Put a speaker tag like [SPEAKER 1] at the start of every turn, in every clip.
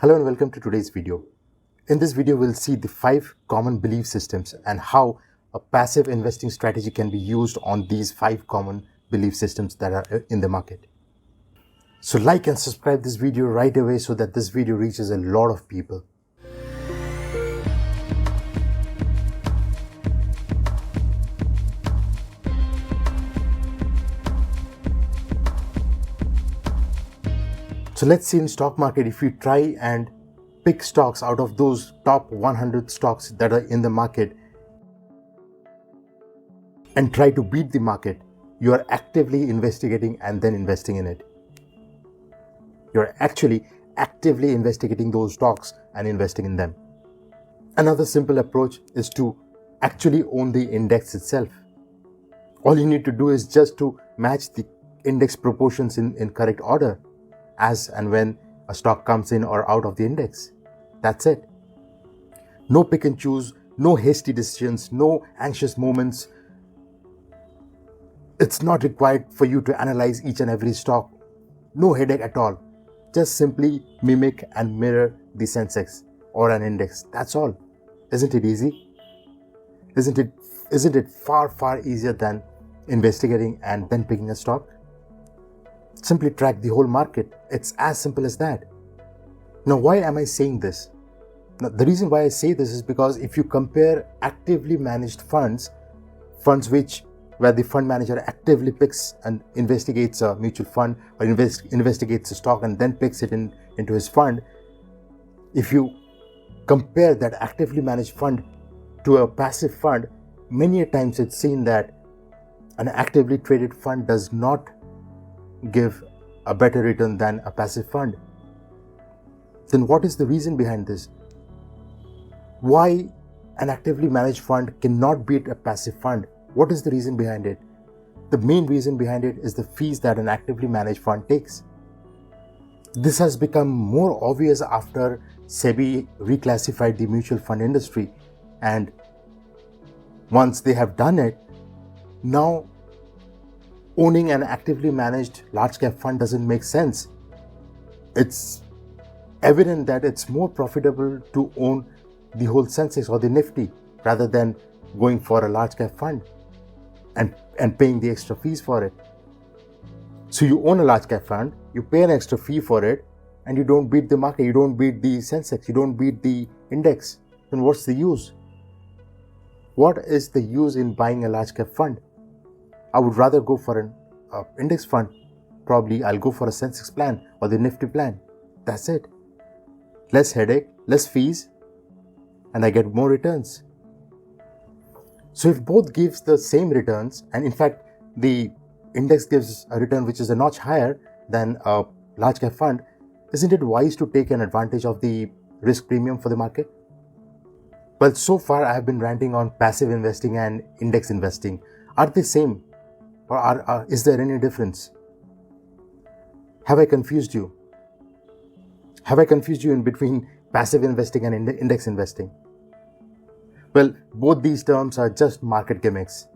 [SPEAKER 1] Hello and welcome to today's video. In this video, we'll see the 5 common belief systems and how a passive investing strategy can be used on these 5 common belief systems that are in the market. So like and subscribe this video right away so that this video reaches a lot of people. So let's see in stock market, if you try and pick stocks out of those top 100 stocks that are in the market and try to beat the market, you are actively investigating and then investing in it. You're actually actively investigating those stocks and investing in them. Another simple approach is to actually own the index itself. All you need to do is just to match the index proportions in correct order as and when a stock comes in or out of the index. That's it. No pick and choose, no hasty decisions, no anxious moments. It's not required for you to analyze each and every stock. No headache at all. Just simply mimic and mirror the Sensex or an index. That's all. Isn't it easy? Isn't it far easier than investigating and then picking a stock? Simply track the whole market. It's as simple as that. Now, why am I saying this? Now, the reason why I say this is because if you compare actively managed funds where the fund manager actively picks and investigates a mutual fund or investigates a stock and then picks it into his fund, if you compare that actively managed fund to a passive fund, many a times it's seen that an actively traded fund does not give a better return than a passive fund. Then what is the reason behind this? Why an actively managed fund cannot beat a passive fund? What is the reason behind it? The main reason behind it is the fees that an actively managed fund takes. This has become more obvious after SEBI reclassified the mutual fund industry, and once they have done it, now owning an actively managed large cap fund doesn't make sense. It's evident that it's more profitable to own the whole Sensex or the Nifty rather than going for a large cap fund and paying the extra fees for it. So you own a large cap fund, you pay an extra fee for it, and you don't beat the market, you don't beat the Sensex, you don't beat the index. Then what's the use? What is the use in buying a large cap fund? I would rather go for an index fund. Probably I'll go for a Sensex plan or the Nifty plan. That's it. Less headache, less fees, and I get more returns. So if both gives the same returns, and in fact the index gives a return which is a notch higher than a large cap fund, isn't it wise to take an advantage of the risk premium for the market? Well, so far I have been ranting on passive investing and index investing. Are they same? Or is there any difference? Have I confused you? Have I confused you in between passive investing and index investing? Well, both these terms are just market gimmicks.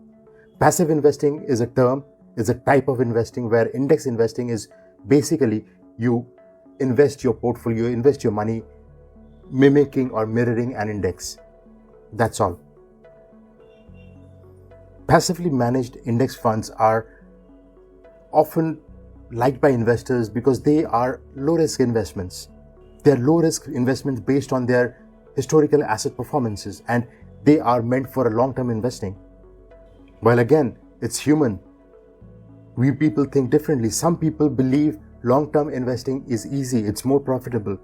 [SPEAKER 1] Passive investing is a type of investing, where index investing is basically you invest your portfolio, invest your money mimicking or mirroring an index. That's all. Passively managed index funds are often liked by investors because they are low-risk investments. They are low-risk investments based on their historical asset performances, and they are meant for a long-term investing. While again, it's human. We people think differently. Some people believe long-term investing is easy, it's more profitable,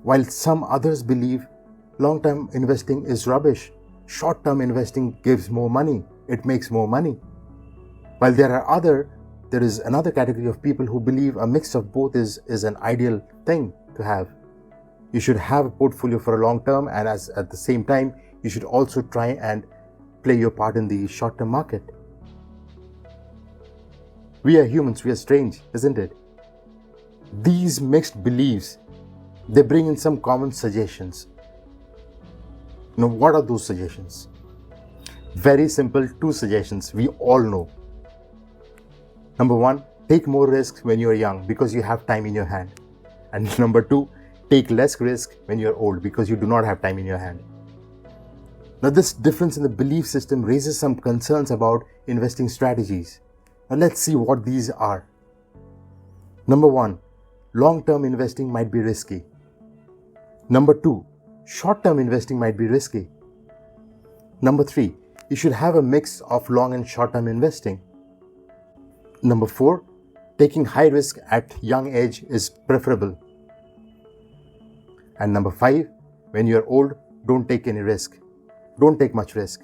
[SPEAKER 1] while some others believe long-term investing is rubbish. Short-term investing gives more money. It makes more money. While there is another category of people who believe a mix of both is an ideal thing to have. You should have a portfolio for a long term, and at the same time, you should also try and play your part in the short-term market. We are humans, we are strange, isn't it? These mixed beliefs, they bring in some common suggestions. Now, what are those suggestions? Very simple, 2 suggestions we all know. Number 1, take more risks when you're young because you have time in your hand. And number 2, take less risk when you're old because you do not have time in your hand. Now, this difference in the belief system raises some concerns about investing strategies. Now, let's see what these are. Number 1, long-term investing might be risky. Number 2, short-term investing might be risky. Number 3, you should have a mix of long and short-term investing. Number 4, taking high risk at young age is preferable. And number 5, when you're old, don't take any risk. Don't take much risk.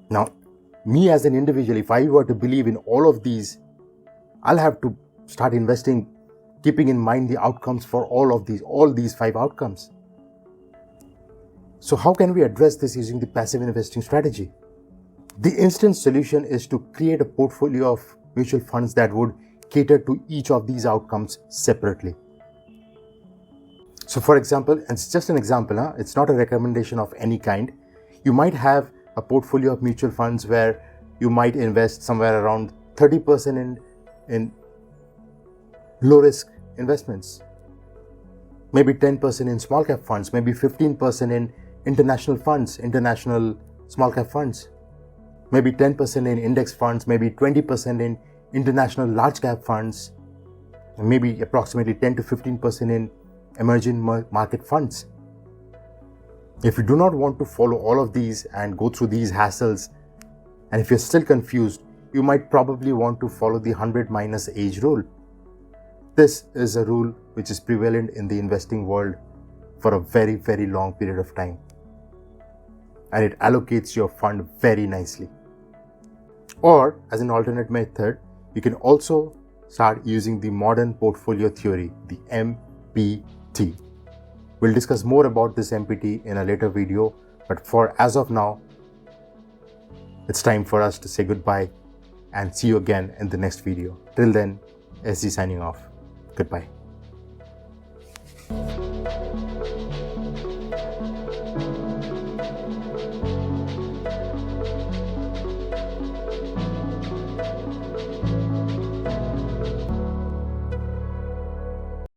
[SPEAKER 1] Now, me as an individual, if I were to believe in all of these, I'll have to start investing, keeping in mind the outcomes for all these 5 outcomes. So how can we address this using the passive investing strategy? The instant solution is to create a portfolio of mutual funds that would cater to each of these outcomes separately. So for example, and it's just an example, it's not a recommendation of any kind. You might have a portfolio of mutual funds where you might invest somewhere around 30% in low risk investments, maybe 10% in small cap funds, maybe 15% in international funds, international small cap funds, maybe 10% in index funds, maybe 20% in international large cap funds, and maybe approximately 10 to 15% in emerging market funds. If you do not want to follow all of these and go through these hassles, and if you're still confused, you might probably want to follow the 100 minus age rule. This is a rule which is prevalent in the investing world for a very, very long period of time. And it allocates your fund very nicely. Or, as an alternate method, you can also start using the modern portfolio theory, the MPT. We'll discuss more about this MPT in a later video, but as of now, it's time for us to say goodbye and see you again in the next video. Till then, SG signing off. Goodbye.